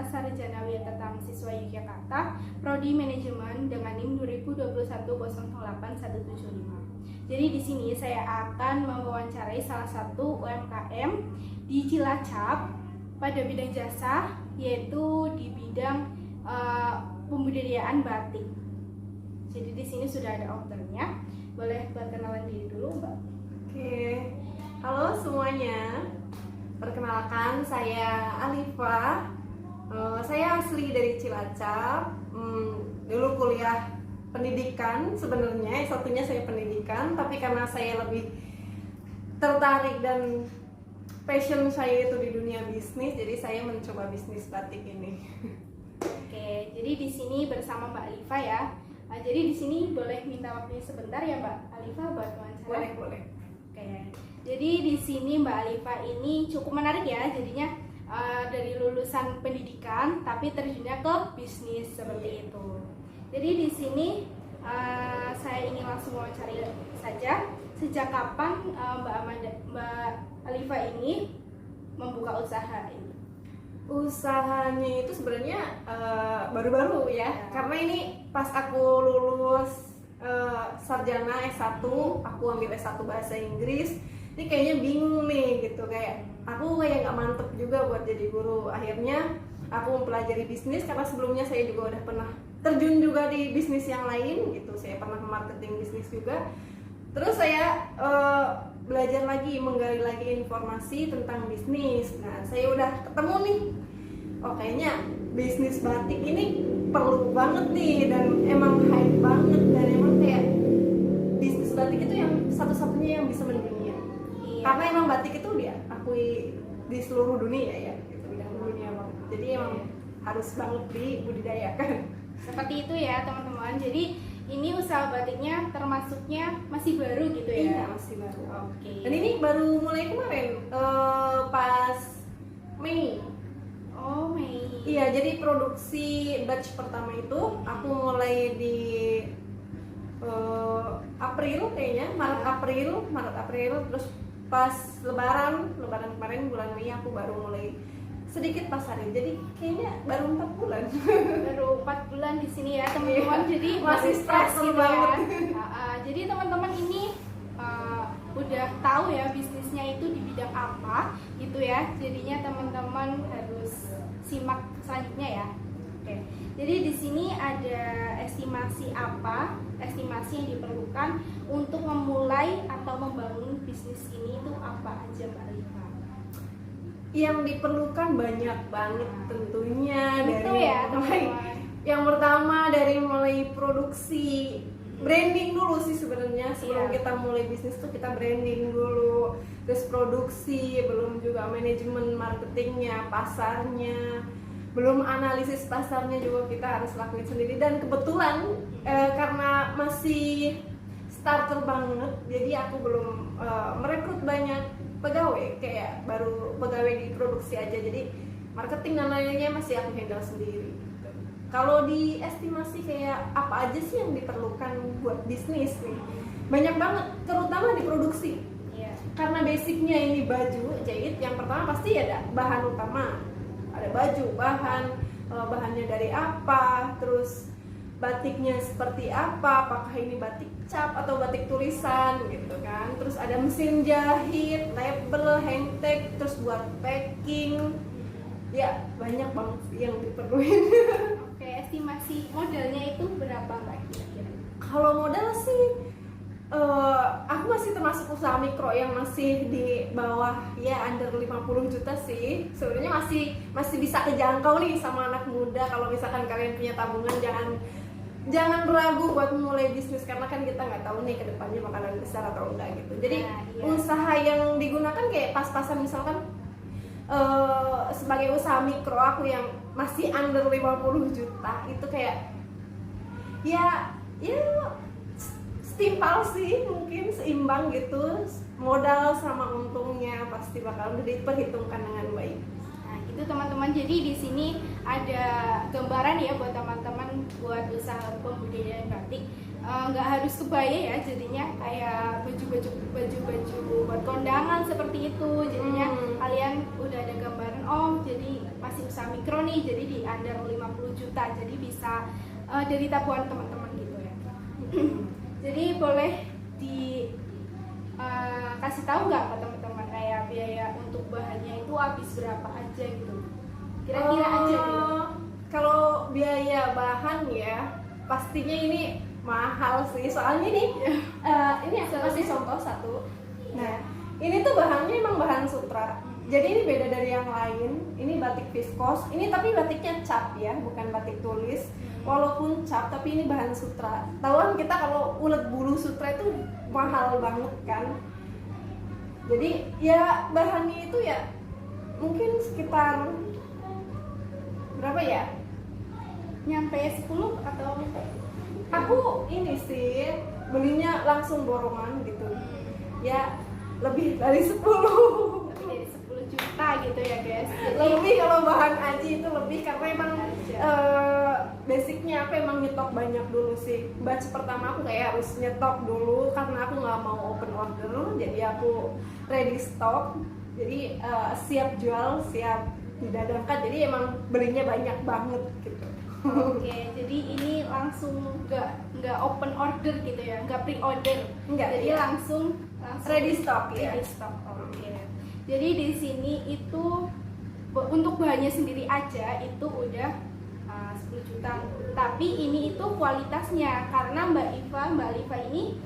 Sarjana Wirata Mahasiswa Yogyakarta, Prodi Manajemen dengan NIM 2021081175. Jadi di sini saya akan mewawancarai salah satu UMKM di Cilacap pada bidang jasa, yaitu di bidang pembudidayaan batik. Jadi di sini sudah ada ownernya. Boleh perkenalan diri dulu, Mbak? Oke, halo semuanya. Perkenalkan, saya Alifa. Saya asli dari Cilacap. Dulu kuliah pendidikan sebenarnya, satunya saya pendidikan, tapi karena saya lebih tertarik dan passion saya itu di dunia bisnis, jadi saya mencoba bisnis batik ini. Oke, jadi di sini bersama Mbak Alifa ya. Jadi di sini boleh minta waktunya sebentar ya Mbak Alifa buat wawancara? Boleh. Oke, jadi di sini Mbak Alifa ini cukup menarik ya, jadinya dari lulusan pendidikan tapi terjunnya ke bisnis seperti itu. Jadi di sini saya ingin langsung wawancara saja. Sejak kapan Mbak Alifa ini membuka usaha ini? Usahanya itu sebenarnya baru-baru ya, karena ini pas aku lulus sarjana S1, aku ambil S1 bahasa Inggris. Ini kayaknya bingung nih gitu, kayak aku kayak nggak mantep juga buat jadi guru. Akhirnya aku mempelajari bisnis karena sebelumnya saya juga udah pernah terjun juga di bisnis yang lain gitu. Saya pernah marketing bisnis juga. Terus saya belajar lagi, menggali lagi informasi tentang bisnis. Nah, saya udah ketemu nih, oh kayaknya bisnis batik ini perlu banget nih, dan emang hype banget, dan emang kayak bisnis batik itu yang satu-satunya yang bisa mendunia. Iya. Karena emang batik itu diakui di seluruh dunia ya, gitu, di dunia banget. Jadi emang harus banget dibudidayakan. Seperti itu ya teman-teman. Jadi ini usaha batiknya termasuknya masih baru gitu ya? Iya, masih baru. Oke. Dan ini baru mulai kemarin, pas Mei. Oh, Mei. Iya, jadi produksi batch pertama itu aku mulai di April kayaknya, Maret April, terus pas Lebaran kemarin bulan Mei aku baru mulai sedikit pasarin. Jadi kayaknya baru 4 bulan. Baru 4 bulan di sini ya teman-teman. Iya. Jadi Masih baru stress gitu banget. Jadi teman-teman ini udah tahu ya bisnisnya itu di bidang apa gitu ya. Jadinya teman-teman harus simak selanjutnya ya. Oke. Jadi di sini ada estimasi yang diperlukan untuk memulai atau membangun bisnis ini itu apa aja Mbak Alifa? Yang diperlukan banyak banget tentunya. Itu dari ya mulai, teman-teman. yang pertama dari mulai produksi, branding dulu sih sebenarnya. Sebelum Iya. kita mulai bisnis tuh kita branding dulu, terus produksi, belum juga manajemen marketingnya, pasarnya, belum analisis pasarnya juga kita harus lakuin sendiri. Dan kebetulan karena masih starter banget, jadi aku belum merekrut banyak pegawai, kayak baru pegawai di produksi aja, jadi marketing dan lainnya masih aku handle sendiri. Kalau di estimasi kayak apa aja sih yang diperlukan buat bisnis nih, banyak banget, terutama di produksi. Iya. Karena basicnya ini baju jahit, yang pertama pasti ada bahan utama, ada baju, bahannya dari apa, terus batiknya seperti apa, apakah ini batik cap atau batik tulisan gitu kan. Terus ada mesin jahit, label, hang tag, terus buat packing. Ya banyak banget yang diperluin. Oke, estimasi modalnya itu berapa Mbak kira-kira? Kalau modal sih aku masih termasuk usaha mikro yang masih di bawah ya, under 50 juta sih. Sebenarnya masih bisa kejangkau nih sama anak muda. Kalau misalkan kalian punya tabungan, jangan ragu buat mulai bisnis, karena kan kita nggak tahu nih kedepannya bakalan besar atau enggak gitu. Jadi iya. usaha yang digunakan kayak pas-pasan, misalkan sebagai usaha mikro aku yang masih under 50 juta itu kayak ya setimpal sih, mungkin seimbang gitu, modal sama untungnya pasti bakal diperhitungkan dengan baik. Nah, itu teman-teman. Jadi di sini ada gambaran ya buat teman-teman buat usaha pembudidayaan batik. Nggak harus kebaya ya, jadinya kayak baju buat kondangan seperti itu. Jadinya kalian udah ada gambaran, oh jadi masih usaha mikro nih, jadi di under 50 juta, jadi bisa dari tabungan teman-teman gitu ya. Jadi boleh di kasih tahu nggak ke teman-teman kayak biaya untuk bahannya itu habis berapa aja gitu, kira-kira aja gitu. Kalau biaya bahan ya pastinya ini mahal sih, soalnya nih ini masih contoh satu. Nah ini tuh bahannya emang bahan sutra, jadi ini beda dari yang lain. Ini batik viskos, ini tapi batiknya cap ya, bukan batik tulis. Walaupun cap tapi ini bahan sutra. Tahuan kita kalau ulet bulu sutra itu mahal banget kan. Jadi ya bahannya itu ya mungkin sekitar berapa ya? Nyampe 10 atau Aku ini sih belinya langsung borongan gitu. Ya lebih dari 10. lebih dari 10 juta gitu ya guys. Jadi Lebih kalau bahan aji itu lebih, karena emang basicnya aku emang nyetok banyak dulu sih. Batch pertama aku kayak harus nyetok dulu karena aku nggak mau open order, jadi aku ready stock. Jadi siap jual, siap didadangkan. Jadi emang belinya banyak banget gitu. oke, jadi ini langsung nggak open order gitu ya, nggak pre-order. Enggak, Jadi iya. langsung Ready stock ya. ready stock. Oke. Jadi di sini itu untuk bahannya sendiri aja itu udah 10 juta. Tapi ini itu kualitasnya, karena Mbak Liva ini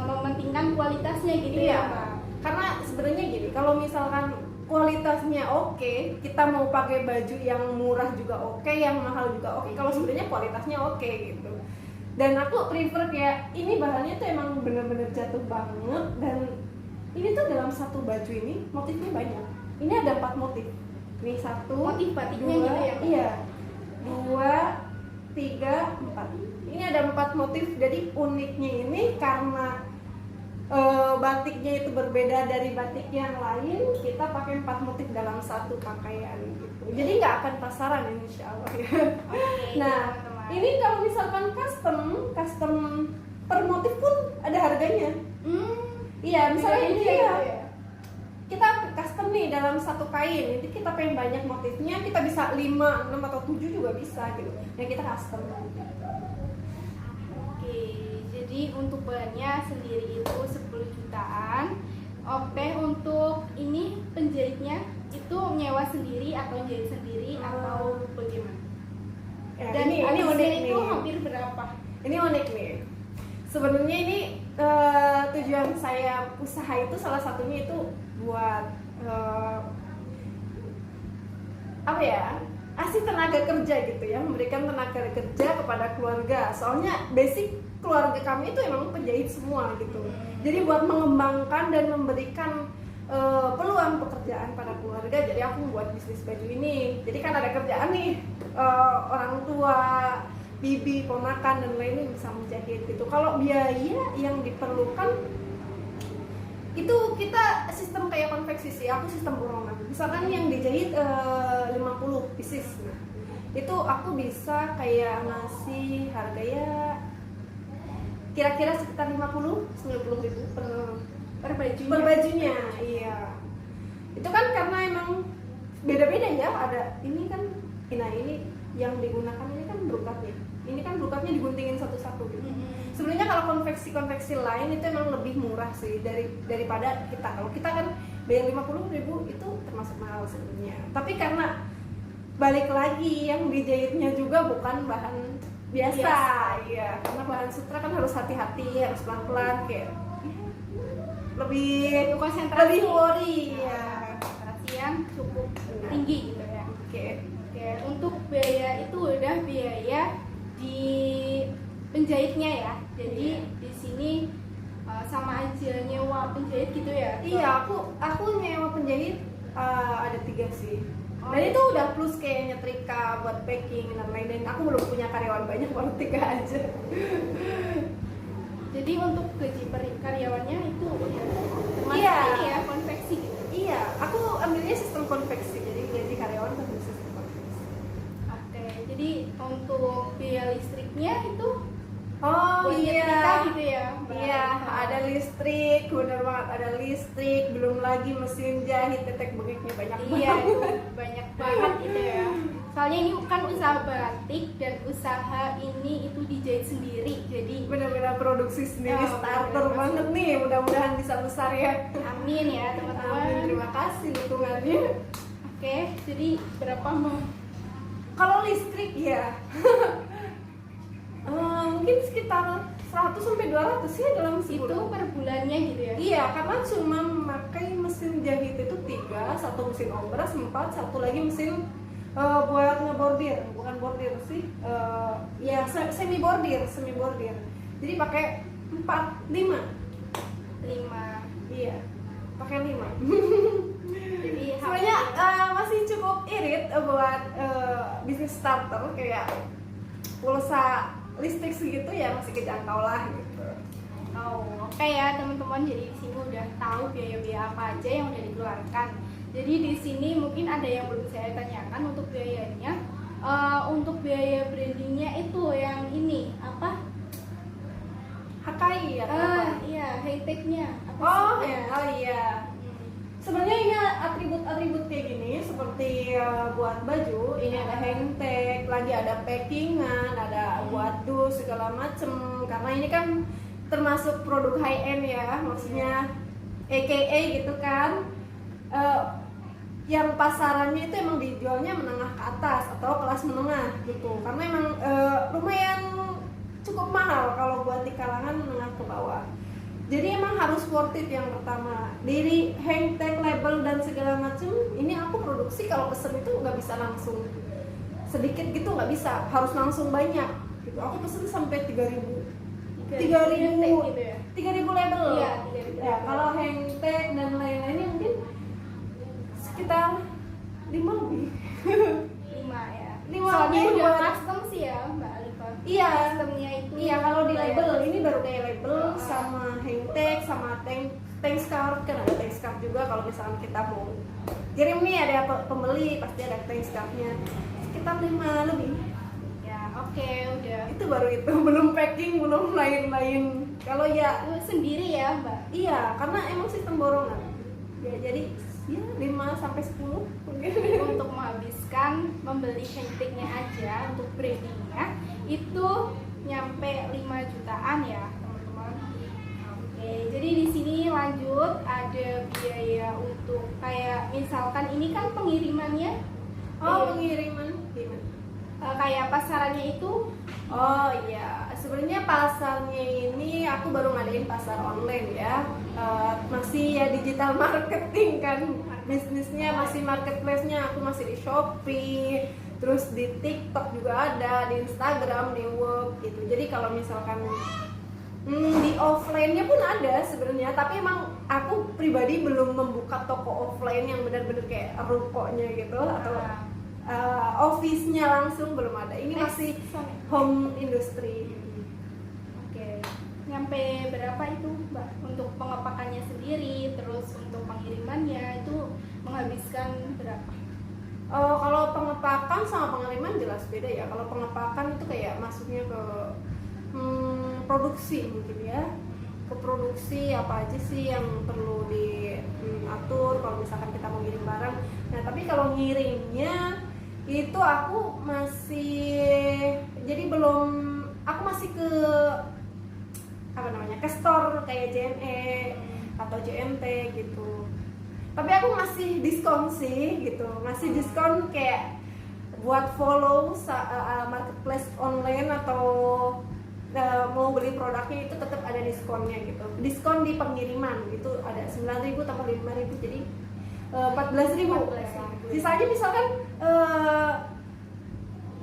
mementingkan kualitasnya gitu ya, Mbak. Karena sebenarnya gini, kalau misalkan kualitasnya oke, kita mau pakai baju yang murah juga oke, yang mahal juga oke. Kalau sebenarnya kualitasnya oke gitu. Dan aku prefer kayak ini bahannya tuh emang bener-bener jatuh banget, dan ini tuh dalam satu baju ini motifnya banyak. Ini ada 4 motif. Nih 1, Motif batiknya 2, gitu ya? Iya. 2, 3, 4. Ini ada 4 motif. Jadi uniknya ini karena batiknya itu berbeda dari batik yang lain, kita pakai 4 motif dalam satu pakaian gitu. Jadi nggak akan pasaran insya Allah ya. Oke, Nah teman-teman. ini kalau misalkan custom per motif pun ada harganya. Iya, misalnya ini beda-beda ya, gitu ya? kita custom nih dalam satu kain, jadi kita pengen banyak motifnya, kita bisa 5, 6 atau 7 juga bisa gitu. Dan kita custom. Oke, jadi untuk bahannya sendiri itu 10 jutaan. Oke, untuk ini penjahitnya itu nyewa sendiri atau jahit sendiri atau bagaimana? Ya, Dan ini habisnya unik itu nih. hampir berapa? Ini unik nih. Sebenarnya ini tujuan saya usaha itu salah satunya itu buat apa ya? Kasih tenaga kerja gitu ya, memberikan tenaga kerja kepada keluarga. Soalnya basic keluarga kami itu emang penjahit semua gitu. Jadi buat mengembangkan dan memberikan peluang pekerjaan pada keluarga, jadi aku buat bisnis baju ini. Jadi kan ada kerjaan nih, orang tua, bibi, ponakan dan lainnya bisa menjahit gitu. Kalau biaya yang diperlukan itu kita sistem kayak konveksi sih, aku sistem borongan. Misalkan yang dijahit 50 pieces, nah, itu aku bisa kayak ngasih harganya kira-kira sekitar 50-90 ribu per bajunya. Iya, itu kan karena emang beda-beda ya, ada ini kan, nah ini yang digunakan ini kan brokatnya, ini kan brokatnya diguntingin satu-satu gitu. Sebenarnya kalau konveksi lain itu emang lebih murah sih daripada kita. Kalau kita kan bayar 50 ribu itu termasuk mahal sebenarnya, tapi karena balik lagi yang dijahitnya juga bukan bahan biasa. Iya, karena bahan sutra kan harus hati-hati, harus pelan-pelan, kayak lebih konsentrasi, lebih worry ya. konsentrasi yang cukup tinggi gitu ya. Oke. Oke, untuk biaya itu udah biaya di penjahitnya ya. Jadi di sini sama aja nyewa penjahit gitu ya. Iya, aku nyewa penjahit ada 3 sih. Dan itu udah plus kayak nyetrika buat packing dan lain-lain. Aku belum punya karyawan banyak, baru 3 aja. Jadi untuk gaji karyawannya itu udah termasuk Iya. ini ya, konveksi gitu. Iya, aku ambilnya sistem konveksi, jadi gaji karyawan kan sistem konveksi. Oke, jadi untuk biaya listriknya itu Oh buat iya. nyetrika gitu ya. Iya, ada listrik, bener banget ada listrik, belum lagi mesin jahit, tetek bengeknya banyak Iya, banget. itu banyak banget gitu ya. Soalnya ini bukan usaha batik dan usaha ini itu dijahit sendiri, jadi Benar-benar produksi sendiri, Oh, starter benar-benar. banget nih. Mudah-mudahan bisa besar ya. amin ya Amin, teman-teman. terima kasih dukungannya. Oke, jadi berapa mau? Kalau listrik ya, mungkin sekitar 100 sampai 200 sih dalam Itu sebulan. per bulannya gitu ya? Iya, karena cuma memakai mesin jahit itu 3, satu mesin obras, 4, satu lagi mesin buat ngebordir, bukan bordir sih, ya semi bordir. Jadi pakai 4, 5. 5. Iya, pakai 5. Jadi Sebenarnya masih cukup irit buat bisnis starter, kayak pulsa listrik segitu ya masih kejangkau lah gitu. oke ya teman-teman, jadi di sini udah tahu biaya-biaya apa aja yang udah dikeluarkan. Jadi di sini mungkin ada yang belum saya tanyakan untuk biayanya. Untuk biaya brandingnya itu yang ini apa? HKI ya apa? Iya, high-tech-nya apa Oh, sih? oh iya. Sebenarnya ini atribut-atribut kayak gini seperti buat baju, ini ada hang tag, lagi ada packingan, ada buat dus segala macem. Karena ini kan termasuk produk high end ya, maksudnya AKA gitu kan. Yang pasarannya itu emang dijualnya menengah ke atas atau kelas menengah gitu. Karena emang lumayan cukup mahal kalau buat di kalangan menengah ke bawah. Jadi emang harus worth it yang pertama. Dari hang tag, label dan segala macam, ini aku produksi kalau pesen itu nggak bisa langsung sedikit gitu, nggak bisa, harus langsung banyak. Gitu. Aku pesen sampai 3.000 3.000 gitu ya? 3.000 label. Iya, 3.000 Ya, label. kalau hang tag dan lain-lainnya mungkin sekitar 5 lebih. 5 ya. 5 Soalnya lebih udah buat- custom sih ya Mbak Alifa. Iya. Customnya itu. Iya, kalau di bayar. label ini baru kayak label sama hang tag sama tank scarf, kan ada tank scarf juga kalau misalnya kita mau kirim nih ada pembeli pasti ada tank scarfnya sekitar 5 lebih. Ya, oke, udah. Itu baru itu belum packing belum lain-lain. Kalau ya Itu sendiri ya Mbak. iya karena emang sistem borongan. Ya jadi ya 5 sampai 10 mungkin. Untuk menghabiskan membeli high-tech-nya aja untuk brandingnya itu nyampe 5 jutaan ya teman-teman. Oke, jadi di sini lanjut ada biaya untuk kayak misalkan ini kan pengirimannya. Oh, pengiriman gimana? Kayak pasarannya itu Oh iya, sebenarnya pasarnya ini aku baru ngadain pasar online ya. Masih ya digital marketing kan, bisnisnya masih marketplace-nya aku masih di Shopee, terus di TikTok juga ada, di Instagram, di Work gitu. Jadi kalau misalkan di offline-nya pun ada sebenarnya, tapi emang aku pribadi belum membuka toko offline yang benar-benar kayak rukonya gitu atau office-nya langsung belum ada. Ini masih home industry. Oke, nyampe berapa itu Mbak untuk pengepakannya sendiri, terus untuk pengirimannya itu menghabiskan berapa? Kalau pengepakan sama pengiriman jelas beda ya. Kalau pengepakan itu kayak masuknya ke produksi mungkin ya. Ke produksi apa aja sih yang perlu diatur kalau misalkan kita mau ngirim barang. Nah tapi kalau ngirimnya itu aku masih aku masih ke apa namanya ke store kayak JNE atau JNT gitu. Tapi aku masih diskon sih gitu, masih diskon kayak buat follow marketplace online atau mau beli produknya itu tetap ada diskonnya gitu. Diskon di pengiriman gitu ada 9.000 tambah 5.000 jadi 14.000. Sisanya misalkan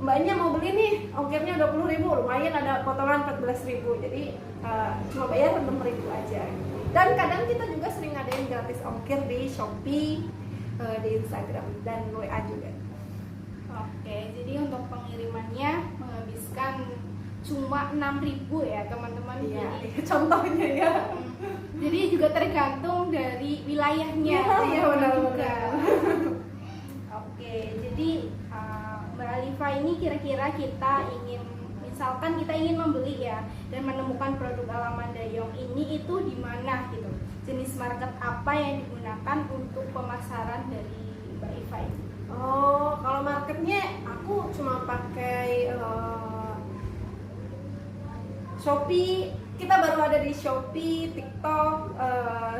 mbaknya mau beli nih ongkirnya 20.000, lumayan ada potongan 14.000 jadi cuma bayar 6.000 aja gitu. Dan kadang kita juga sering ngadain gratis ongkir di Shopee, di Instagram dan WA juga. Oke, jadi untuk pengirimannya menghabiskan cuma 6.000 ya teman-teman. Iya, Jadi, contohnya ya. jadi juga tergantung dari wilayahnya. Iya, teman-teman benar, juga. benar. Oke, jadi Mbak Alifa ini kira-kira kita ingin, misalkan kita ingin membeli ya dan menemukan produk Alaman Dayong ini itu di mana gitu. Jenis market apa yang digunakan untuk pemasaran dari Mbak Iva ini? Oh, kalau marketnya aku cuma pakai Shopee. Kita baru ada di Shopee, TikTok,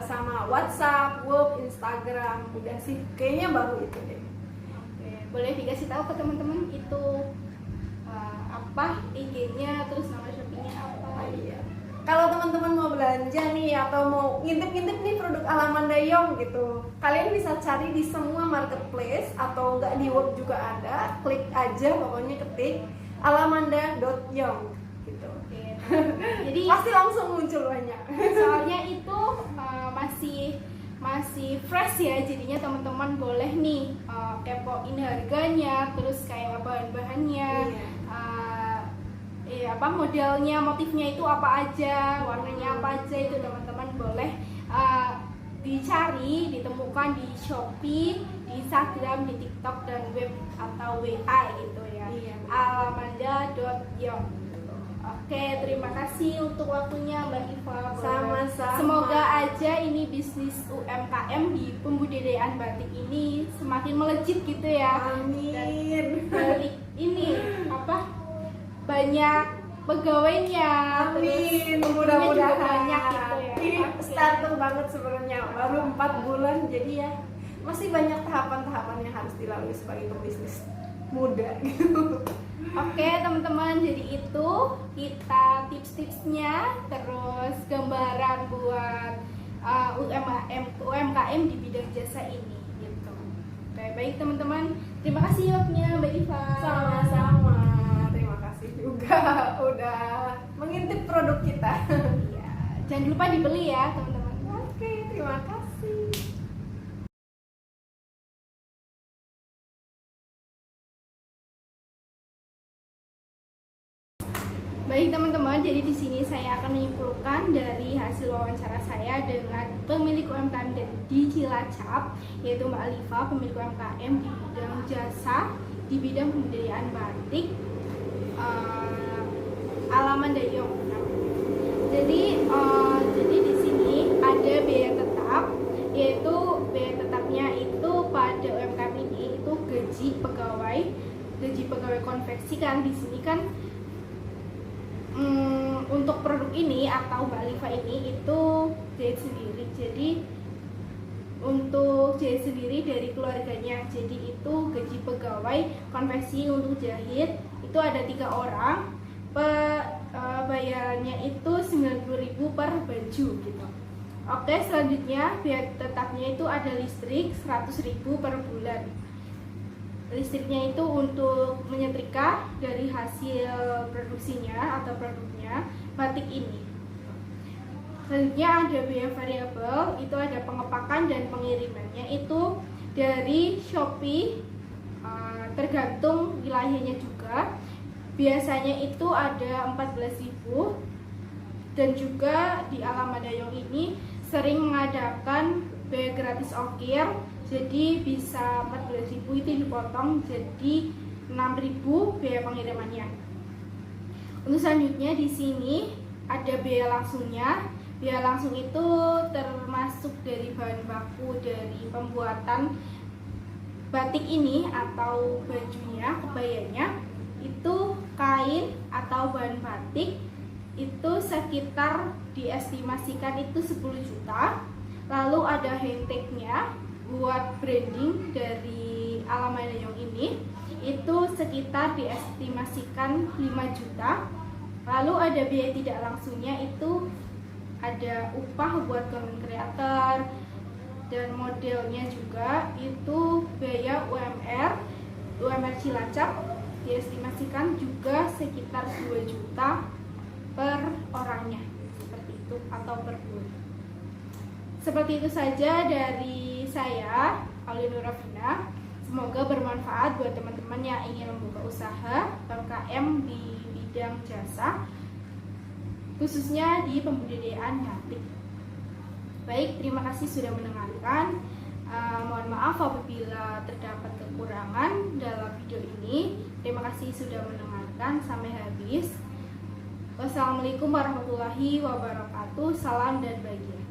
sama WhatsApp, Web, Instagram. Udah sih, kayaknya baru itu deh. Oke, boleh dikasih tahu ke teman-teman itu apa IG-nya, terus nama Shopee-nya apa? Iya. Kalau teman-teman mau belanja nih atau mau ngintip-ngintip nih produk Alamanda Young gitu, kalian bisa cari di semua marketplace atau enggak di web juga ada. Klik aja, pokoknya ketik alamanda.young gitu. Oke, jadi Pasti langsung muncul banyak. soalnya itu masih fresh ya, jadinya teman-teman boleh nih kepoin harganya, terus kayak bahan-bahannya, modelnya, motifnya itu apa aja, warnanya apa aja, itu teman-teman boleh dicari, ditemukan di Shopee, di Instagram, di TikTok dan web atau WA gitu ya. Iya. alamanda.young. Oke, terima kasih untuk waktunya Mbak Iva. Sama-sama. Semoga aja ini bisnis UMKM di pembudidayaan batik ini semakin melejit gitu ya. Amin. Dan balik ini banyak pegawainya. Amin. Terus Mudah-mudahan juga banyak gitu ya. Ini Oke. starter banget sebenarnya, baru 4 bulan, jadi ya masih banyak tahapan-tahapan yang harus dilalui sebagai pebisnis muda gitu. Oke teman-teman, jadi itu kita tips-tipsnya, terus gambaran buat UMKM di bidang jasa ini gitu. Oke, baik teman-teman, terima kasih waktunya Mbak Iva. Sama-sama, terima kasih juga udah mengintip produk kita. Iya, jangan lupa dibeli ya teman-teman. Oke, terima kasih. Baik teman-teman, jadi di sini saya akan menyimpulkan dari hasil wawancara saya dengan pemilik UMKM di Cilacap, yaitu Mbak Alifa, pemilik UMKM di bidang jasa, di bidang pembudidayaan batik, Alamanda Young. Jadi di sini ada biaya tetap, yaitu biaya tetapnya itu pada UMKM ini itu gaji pegawai konveksi kan di sini kan. Untuk produk ini atau Mbak Alifa ini itu jahit sendiri, jadi untuk jahit sendiri dari keluarganya, jadi itu gaji pegawai konveksi untuk jahit itu ada 3 orang, bayarannya itu 90.000 per baju gitu. Oke, selanjutnya biaya tetapnya itu ada listrik 100.000 per bulan. Listriknya itu untuk menyetrika dari hasil produksinya atau produknya batik ini. Selanjutnya ada biaya variabel, itu ada pengepakan dan pengirimannya itu dari Shopee, tergantung wilayahnya juga. Biasanya itu ada 14.000, dan juga di Alamanda Young ini sering mengadakan biaya gratis ongkir. Jadi bisa 14.000 itu dipotong jadi 6.000 biaya pengirimannya. Untuk selanjutnya di sini ada biaya langsungnya. Biaya langsung itu termasuk dari bahan baku dari pembuatan batik ini atau bajunya, kebayanya, itu kain atau bahan batik itu sekitar diestimasikan itu 10 juta. Lalu ada handtag-nya buat branding dari Alamanda Young ini itu sekitar diestimasikan 5 juta. Lalu ada biaya tidak langsungnya, itu ada upah buat content creator dan modelnya juga, itu biaya UMR Cilacap diestimasikan juga sekitar 2 juta per orangnya, seperti itu, atau per bulan. Seperti itu saja dari saya, Aulia Nurafina. Semoga bermanfaat buat teman-teman yang ingin membuka usaha UMKM di bidang jasa, khususnya di pembudidayaan batik. Baik, terima kasih sudah mendengarkan. Mohon maaf apabila terdapat kekurangan dalam video ini. Terima kasih sudah mendengarkan sampai habis. Wassalamualaikum warahmatullahi wabarakatuh. Salam dan bahagia.